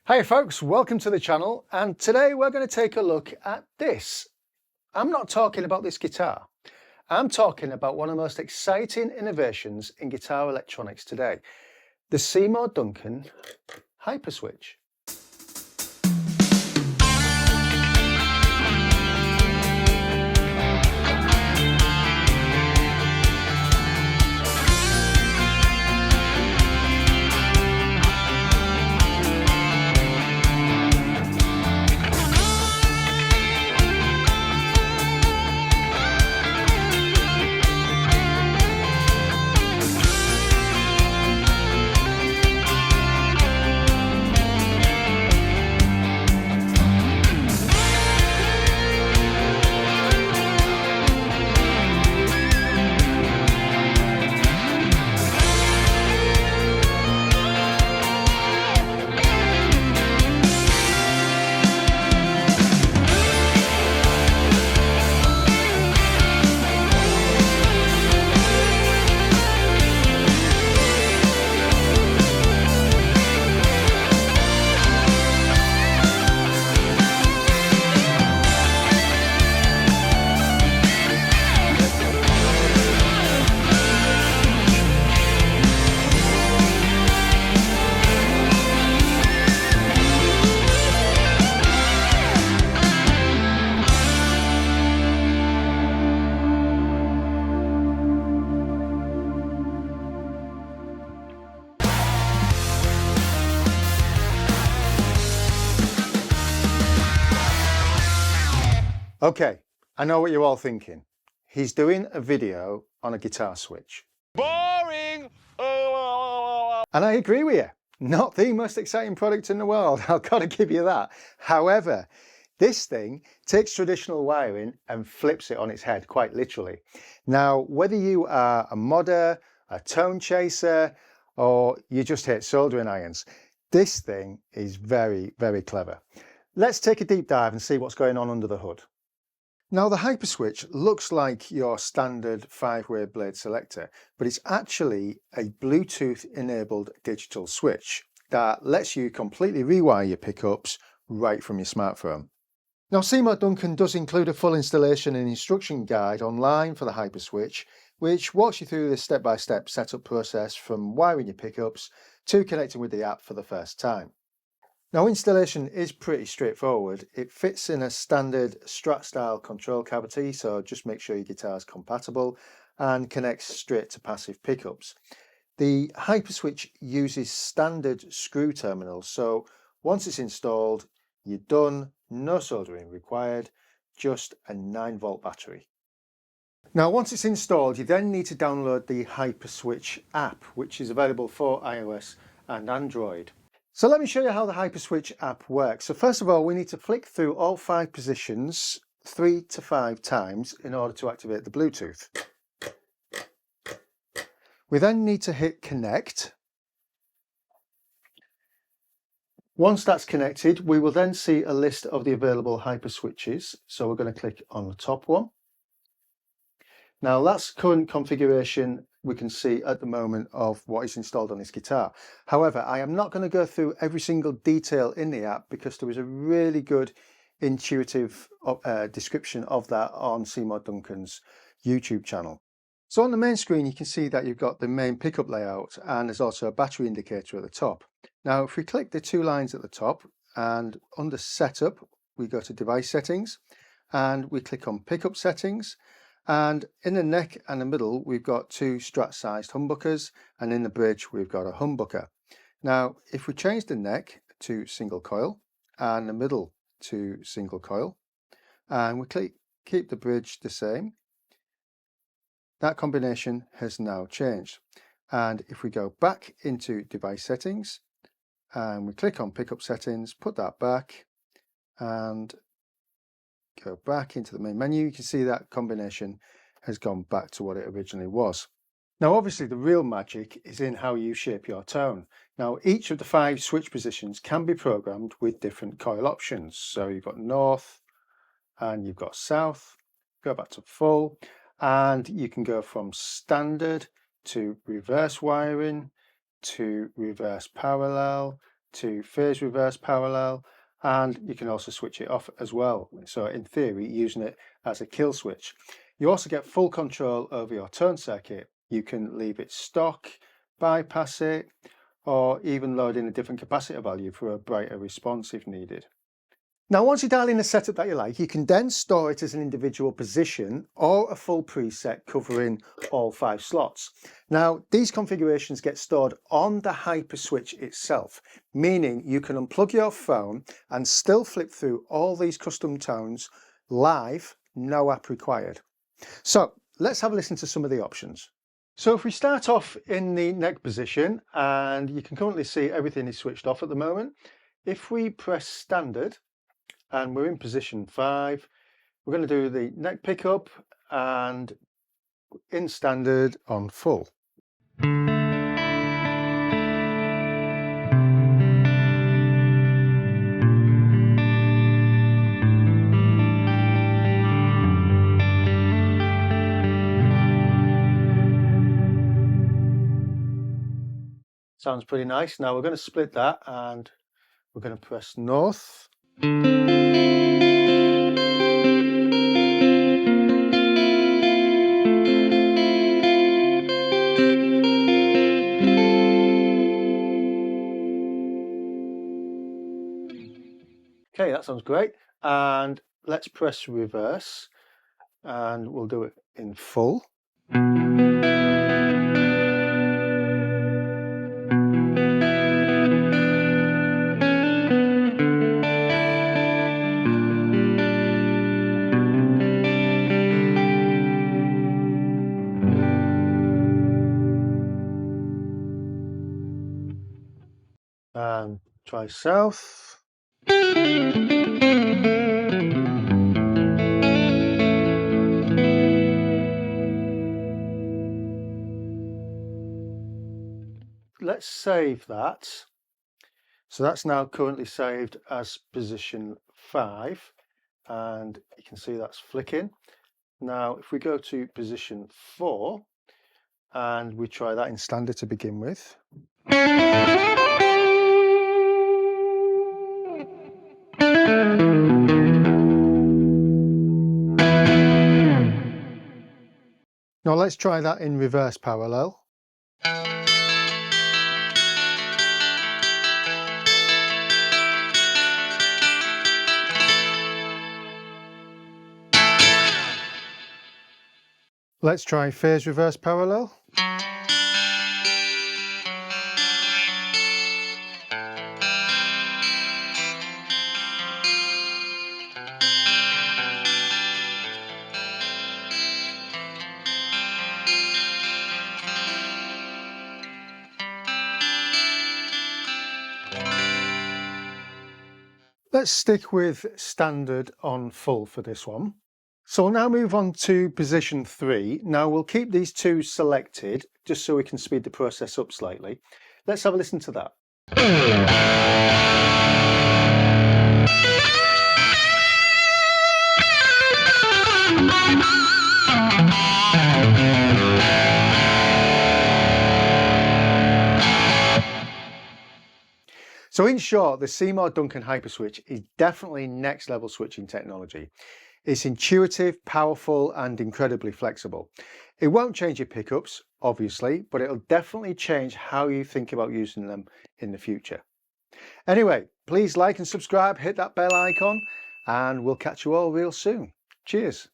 Hi folks, welcome to the channel, and today we're going to take a look at this. I'm not talking about this guitar. I'm talking about one of the most exciting innovations in guitar electronics today, the Seymour Duncan Hyperswitch. Okay, I know what you're all thinking. He's doing a video on a guitar switch. Boring! And I agree with you. Not the most exciting product in the world, I've got to give you that. However, this thing takes traditional wiring and flips it on its head, quite literally. Now, whether you are a modder, a tone chaser, or you just hate soldering irons, this thing is very, very clever. Let's take a deep dive and see what's going on under the hood. Now, the Hyperswitch looks like your standard 5-way blade selector, but it's actually a Bluetooth enabled digital switch that lets you completely rewire your pickups right from your smartphone. Now, Seymour Duncan does include a full installation and instruction guide online for the Hyperswitch, which walks you through the step-by-step setup process from wiring your pickups to connecting with the app for the first time. Now, installation is pretty straightforward. It fits in a standard Strat style control cavity, so just make sure your guitar is compatible, and connects straight to passive pickups. The Hyperswitch uses standard screw terminals, so once it's installed, you're done, no soldering required, just a 9-volt battery. Now, once it's installed, you then need to download the Hyperswitch app, which is available for iOS and Android. So let me show you how the Hyperswitch app works. So first of all, we need to flick through all 5 positions 3 to 5 times in order to activate the Bluetooth. We then need to hit connect. Once that's connected, we will then see a list of the available Hyperswitches. So we're going to click on the top one. Now, that's current configuration we can see at the moment of what is installed on this guitar. However, I am not going to go through every single detail in the app because there is a really good intuitive description of that on Seymour Duncan's YouTube channel. So on the main screen, you can see that you've got the main pickup layout, and there's also a battery indicator at the top. Now, if we click the 2 lines at the top and under setup, we go to device settings and we click on pickup settings. And in the neck and the middle, we've got 2 Strat-sized humbuckers, and in the bridge, we've got a humbucker. Now, if we change the neck to single coil and the middle to single coil, and we keep the bridge the same, that combination has now changed. And if we go back into device settings and we click on pickup settings, put that back, and go back into the main menu, you can see that combination has gone back to what it originally was. Now, obviously, the real magic is in how you shape your tone. Now, each of the 5 switch positions can be programmed with different coil options. So you've got north and you've got south, go back to full, and you can go from standard to reverse wiring to reverse parallel to phase reverse parallel, and you can also switch it off as well. So in theory, using it as a kill switch. You also get full control over your tone circuit. You can leave it stock, bypass it, or even load in a different capacitor value for a brighter response if needed. Now, once you dial in a setup that you like, you can then store it as an individual position or a full preset covering all 5 slots. Now, these configurations get stored on the Hyperswitch itself, meaning you can unplug your phone and still flip through all these custom tones live, no app required. So let's have a listen to some of the options. So if we start off in the neck position, and you can currently see everything is switched off at the moment. If we press standard, and we're in position 5, we're going to do the neck pickup and in standard on full. Sounds pretty nice. Now we're going to split that and we're going to press north. Okay, that sounds great. And let's press reverse and we'll do it in full. And try south. Let's save that. So that's now currently saved as position 5, and you can see that's flicking. Now if we go to position 4 and we try that in standard to begin with. Now let's try that in reverse parallel. Let's try phase reverse parallel. Let's stick with standard on full for this one. So we'll now move on to position 3. Now we'll keep these 2 selected just so we can speed the process up slightly. Let's have a listen to that. So in short, the Seymour Duncan Hyperswitch is definitely next level switching technology. It's intuitive, powerful, and incredibly flexible. It won't change your pickups, obviously, but it'll definitely change how you think about using them in the future. Anyway, please like and subscribe, hit that bell icon, and we'll catch you all real soon. Cheers.